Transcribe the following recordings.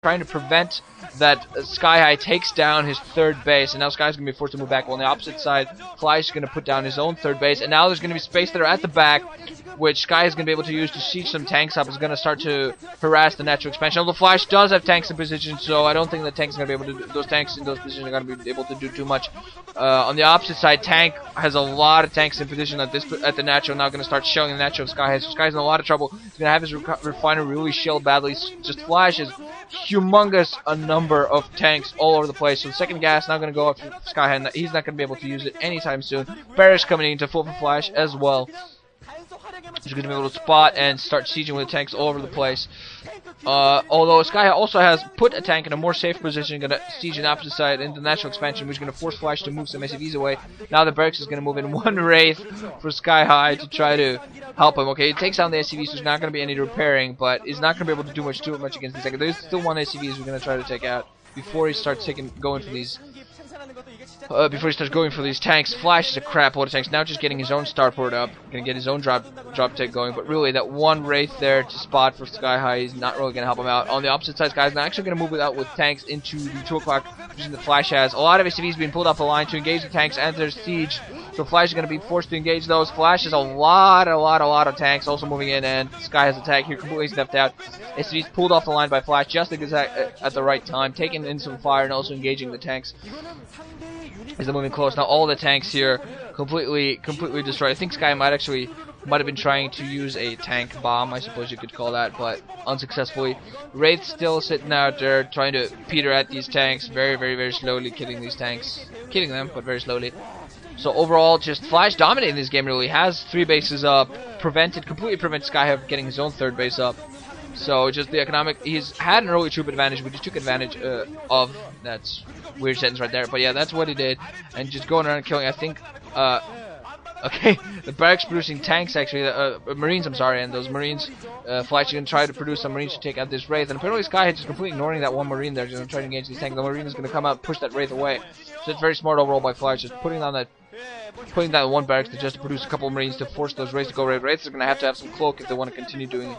trying to prevent that SkyHigh takes down his third base, and now SkyHigh's going to be forced to move back. Well, on the opposite side, Flash is going to put down his own third base, and now there's going to be space there at the back, which SkyHigh is going to be able to use to siege some tanks up. Is going to start to harass the natural expansion. Although Flash does have tanks in position, so I don't think the tanks are going to be able to do, those tanks in those positions are going to be able to do too much. On the opposite side, Tank has a lot of tanks in position at the natural. Now going to start shelling the natural of SkyHigh. So SkyHigh's in a lot of trouble. He's going to have his refiner really shelled badly. Just Flash is humongous a number of tanks all over the place. So the second gas now going to go up to SkyHigh, and he's not going to be able to use it anytime soon. Barracks coming in to full for Flash as well. He's going to be able to spot and start sieging with tanks all over the place. Although SkyHigh also has put a tank in a more safe position, going to siege on the opposite side into the natural expansion, which is going to force Flash to move some SCVs away. Now the barracks is going to move in one Wraith for SkyHigh to try to help him. Okay, it takes down the SCVs, so there's not going to be any repairing, but he's not going to be able to do much against the second. There's still one SCV we're going to try to take out before he starts going for these. Before he starts going for these tanks. Flash is a crap load of tanks. Now just getting his own starport up. Gonna get his own drop tech going. But really, that one Wraith there to spot for SkyHigh is not really gonna help him out. On the opposite side, SkyHigh's not actually gonna move it out with tanks into the 2 o'clock position that Flash has. A lot of SCVs being pulled off the line to engage the tanks and their siege. So Flash is gonna be forced to engage those. Flash has a lot of tanks also moving in, and Sky has attack here completely stepped out. SCVs pulled off the line by Flash just at the right time, taking in some fire and also engaging the tanks. As they're moving close. Now all the tanks here completely destroyed. I think Sky might have been trying to use a tank bomb, I suppose you could call that, but unsuccessfully. Wraith still sitting out there trying to peter at these tanks, very slowly killing these tanks. Killing them, but very slowly. So overall, just Flash dominating this game really. Has 3 bases up, completely prevented SkyHigh from getting his own 3rd base up. So just the economic, he's had an early troop advantage, which he took advantage of. That's weird sentence right there, but yeah, that's what he did. And just going around and killing, I think, okay, the barracks producing tanks actually, Marines, I'm sorry, and those Marines, Flash is going to try to produce some Marines to take out this Wraith, and apparently SkyHigh is completely ignoring that one Marine there, just going to try to engage these tanks. The Marine is going to come out and push that Wraith away. So it's very smart overall by Flash, just putting that one barracks to just produce a couple of Marines to force those Wraiths to go away. Wraiths are going to have some cloak if they want to continue doing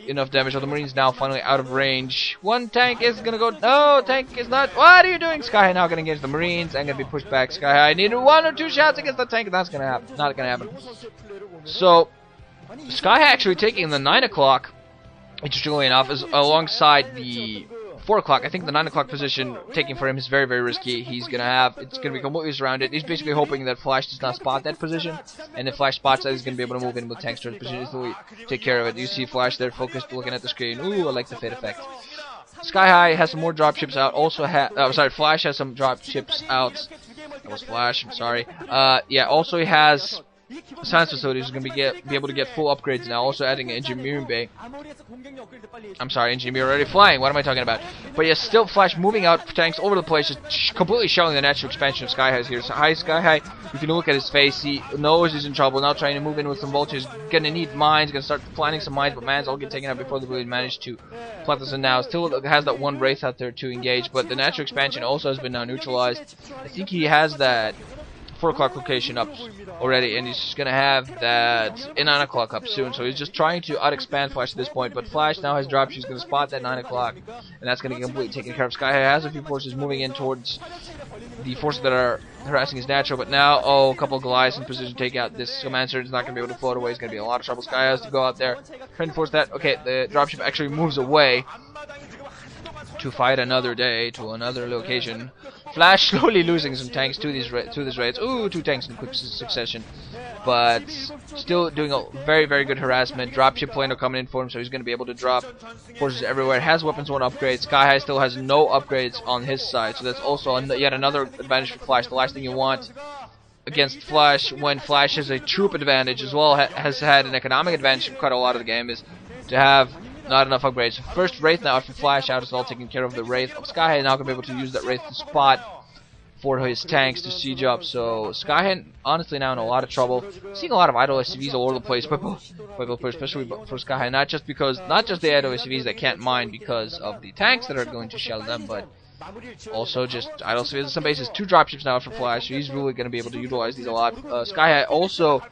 enough damage. So the Marines now finally out of range. One tank is gonna go. No, tank is not. What are you doing? SkyHigh now gonna engage the Marines and gonna be pushed back. SkyHigh needed 1 or 2 shots against the tank. That's gonna happen. Not gonna happen. So SkyHigh actually taking the 9 o'clock, interestingly enough, is alongside the 4 o'clock. I think the 9 o'clock position taking for him is very risky. It's gonna be completely surrounded. He's basically hoping that Flash does not spot that position, and if Flash spots that, he's gonna be able to move in with tanks towards position easily, take care of it. You see Flash there focused, looking at the screen. Ooh, I like the fade effect. SkyHigh has some more dropships out. Also, Flash has some dropships out. That was Flash. I'm sorry. Yeah. Also, he has science facilities is going to be able to get full upgrades now. Also adding an engineering bay. I'm sorry, engineer already flying. What am I talking about? But yeah, still Flash moving out tanks all over the place, just completely showing the natural expansion of SkyHigh here. So SkyHigh, if you look at his face, he knows he's in trouble. Now trying to move in with some vultures. Gonna need mines. Gonna start planting some mines, but mines all get taken out before they really manage to plant this in now. Still has that one Wraith out there to engage, but the natural expansion also has been now neutralized. I think he has that 4 o'clock location up already, and he's just gonna have that 9 o'clock up soon. So he's just trying to out-expand Flash at this point, but Flash now has dropped. She's gonna spot that 9 o'clock, and that's gonna get completely taken care of. SkyHigh has a few forces moving in towards the forces that are harassing his natural, but now, a couple of Goliaths in position to take out this Commander. Is not gonna be able to float away. He's gonna be in a lot of trouble. SkyHigh has to go out there, try and force that. Okay, the dropship actually moves away to fight another day to another location. Flash slowly losing some tanks to these raids. Ooh, 2 tanks in quick succession, but still doing a very good harassment. Dropship plane are coming in for him, so he's going to be able to drop forces everywhere. Has weapons 1 upgrades. SkyHigh still has no upgrades on his side, so that's also yet another advantage for Flash. The last thing you want against Flash, when Flash has a troop advantage as well, has had an economic advantage for quite a lot of the game, is to have not enough upgrades. First Wraith now after Flash out is all taken care of. The Wraith of SkyHigh now going to be able to use that Wraith to spot for his tanks to siege up. So SkyHigh honestly now in a lot of trouble. Seeing a lot of idle SCVs all over the place, especially for SkyHigh. Not just the idle SCVs that can't mine because of the tanks that are going to shell them, but Also, just idle civilians some bases. 2 dropships now for Flash, so he's really going to be able to utilize these a lot. SkyHigh also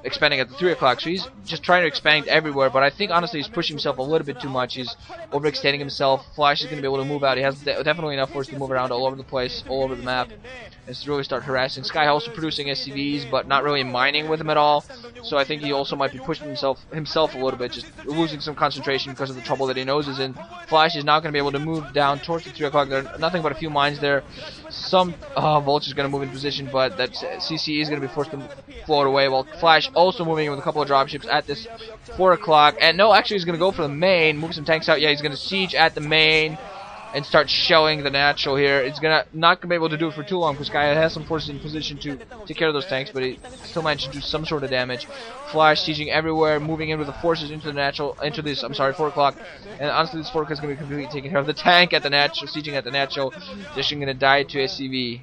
expanding at the 3 o'clock, so he's just trying to expand everywhere, but I think honestly he's pushing himself a little bit too much. He's overextending himself. Flash is going to be able to move out. He has definitely enough force to move around all over the place, all over the map, and to really start harassing. SkyHigh also producing SCVs, but not really mining with him at all, so I think he also might be pushing himself a little bit, just losing some concentration because of the trouble that he knows is in. Flash is now going to be able to move down towards the 3 o'clock. There are nothing but a few mines there. Some Vulture is going to move in position, but that CC is going to be forced to float away, while Flash also moving in with a couple of dropships at this 4 o'clock. And no, actually he's going to go for the main, move some tanks out. Yeah, he's going to siege at the main and start shelling the natural here. It's not gonna be able to do it for too long because SkyHigh has some forces in position to take care of those tanks, but he still managed to do some sort of damage. Flash sieging everywhere, moving in with the forces into the natural, into this, 4 o'clock. And honestly, this 4 o'clock is gonna be completely taking care of the tank at the natural, sieging at the natural. Just gonna die to SCV.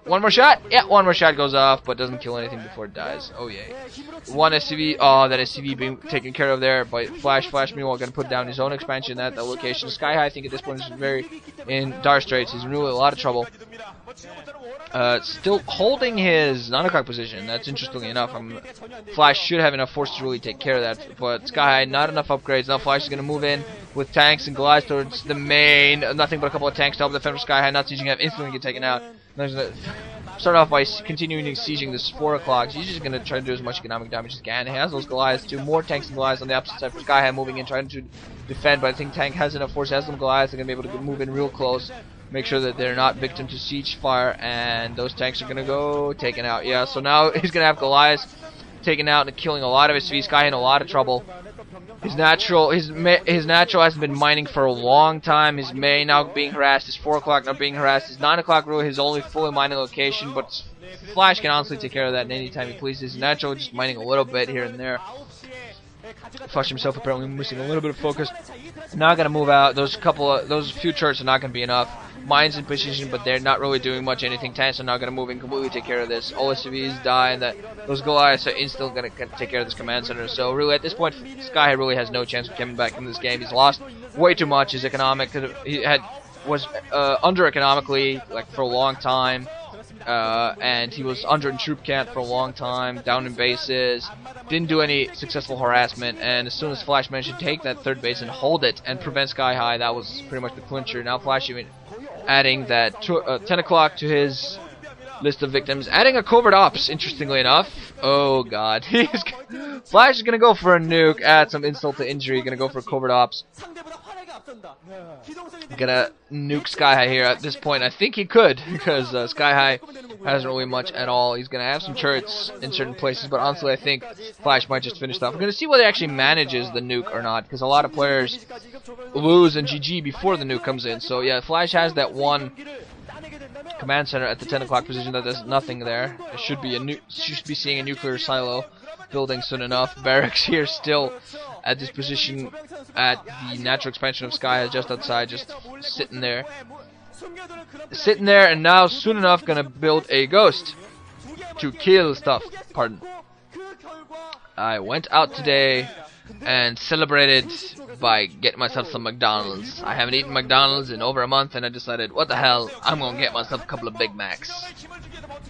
One more shot? Yeah, one more shot goes off, but doesn't kill anything before it dies. Oh, yay. One SCV. Oh, that SCV being taken care of there by Flash. Flash, meanwhile, going to put down his own expansion at that location. SkyHigh, I think, at this point is very in dire straits. He's in really a lot of trouble. Still holding his 9 o'clock position. That's interestingly enough. Flash should have enough force to really take care of that, but SkyHigh, not enough upgrades. Now Flash is going to move in with tanks and glides towards the main. Nothing but a couple of tanks to help defend for SkyHigh. Not sieging up, instantly get taken out. There's a start off by continuing sieging this 4 o'clock. So he's just going to try to do as much economic damage as he can. He has those Goliaths too. More tanks and Goliaths on the opposite side for SkyHigh moving in, trying to defend, but I think Tank has enough force, has some Goliaths. They're going to be able to move in real close, make sure that they're not victim to siege fire, and those tanks are going to go taken out. Yeah, so now he's going to have Goliaths taken out and killing a lot of his SV. SkyHigh in a lot of trouble. His natural hasn't been mining for a long time. His May now being harassed. His 4 o'clock now being harassed. His 9 o'clock really his only fully mining location, but Flash can honestly take care of that anytime he pleases. His natural just mining a little bit here and there. Flash himself apparently missing a little bit of focus. Not gonna move out. Those few turrets are not gonna be enough. Mines in position, but they're not really doing much anything. Tanks are not gonna move in completely take care of this. All SCVs die, and those Goliaths are instantly gonna take care of this command center. So really, at this point, SkyHigh really has no chance of coming back in this game. He's lost way too much. His economic was under economically like for a long time. And he was under in troop camp for a long time, down in bases, didn't do any successful harassment, and as soon as Flash managed to take that 3rd base and hold it and prevent SkyHigh, that was pretty much the clincher. Now Flash even adding that 10 o'clock to his list of victims, adding a covert ops, interestingly enough. Oh god, Flash is going to go for a nuke, add some insult to injury, going to go for covert ops. Gonna nuke SkyHigh here at this point. I think he could, because SkyHigh hasn't really much at all. He's gonna have some turrets in certain places, but honestly I think Flash might just finish off. We're gonna see whether he actually manages the nuke or not, because a lot of players lose and GG before the nuke comes in. So yeah, Flash has that one command center at the 10 o'clock position that does nothing there. It should be seeing a nuclear silo building soon enough. Barracks here still at this position at the natural expansion of SkyHigh just outside, just sitting there, and now soon enough gonna build a ghost to kill stuff. Pardon. I went out today and celebrated by getting myself some McDonald's. I haven't eaten McDonald's in over a month, and I decided, what the hell, I'm gonna get myself a couple of Big Macs.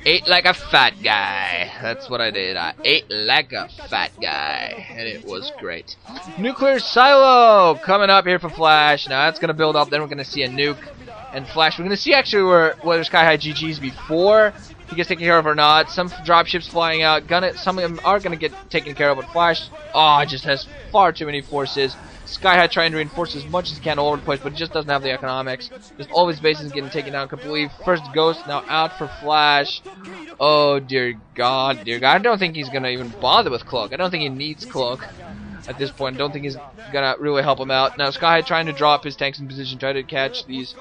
Ate like a fat guy. That's what I did. I ate like a fat guy, and it was great. Nuclear silo coming up here for Flash. Now that's gonna build up. Then we're gonna see a nuke and Flash. We're gonna see actually whether SkyHigh GGs before he gets taken care of or not. Some dropships flying out. Some of them are gonna get taken care of, but Flash, just has far too many forces. SkyHigh trying to reinforce as much as he can all over the place, but he just doesn't have the economics. Just all his bases getting taken down completely. First Ghost now out for Flash. Oh dear God, dear God. I don't think he's gonna even bother with Cloak. I don't think he needs Cloak at this point. I don't think he's gonna really help him out. Now SkyHigh trying to drop his tanks in position, try to catch these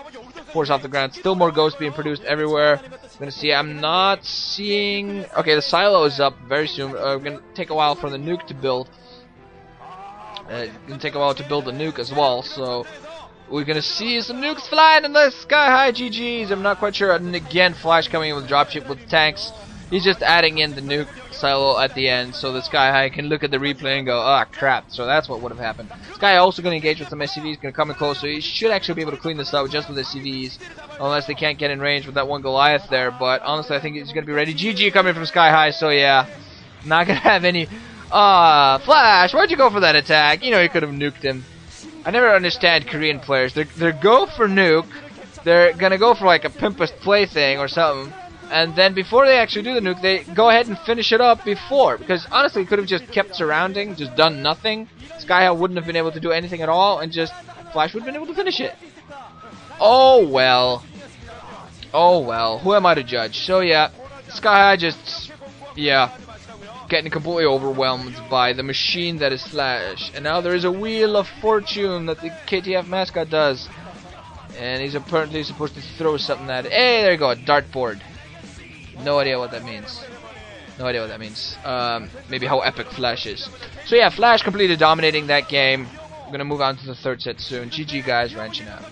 forces off the ground. Still more Ghosts being produced everywhere. I'm gonna see. I'm not seeing. Okay, the silo is up very soon. We're gonna take a while for the nuke to build. It's gonna take a while to build the nuke as well, so we're gonna see some nukes flying in the SkyHigh GGs. I'm not quite sure. And again, Flash coming in with dropship with tanks He's just adding in the nuke silo at the end so that SkyHigh can look at the replay and go, ah, crap. So that's what would have happened. SkyHigh also going to engage with some SCVs, going to come in close, so he should actually be able to clean this out just with SCVs, unless they can't get in range with that one Goliath there. But honestly, I think he's going to be ready. GG coming from SkyHigh, so yeah, not going to have any... Flash, why'd you go for that attack? You know, you could have nuked him. I never understand Korean players. They're go for nuke, they're going to go for like a pimpest plaything or something, and then before they actually do the nuke, they go ahead and finish it up before. Because honestly, could have just kept surrounding, just done nothing. SkyHigh wouldn't have been able to do anything at all, and just Flash would have been able to finish it. Oh well. Oh well. Who am I to judge? So yeah, SkyHigh just, yeah, getting completely overwhelmed by the machine that is Flash. And now there is a Wheel of Fortune that the KTF mascot does. And he's apparently supposed to throw something at it. Hey, there you go, a dartboard. No idea what that means. No idea what that means. Maybe how epic Flash is. So yeah, Flash completely dominating that game. We're going to move on to the third set soon. GG guys, wrenching out.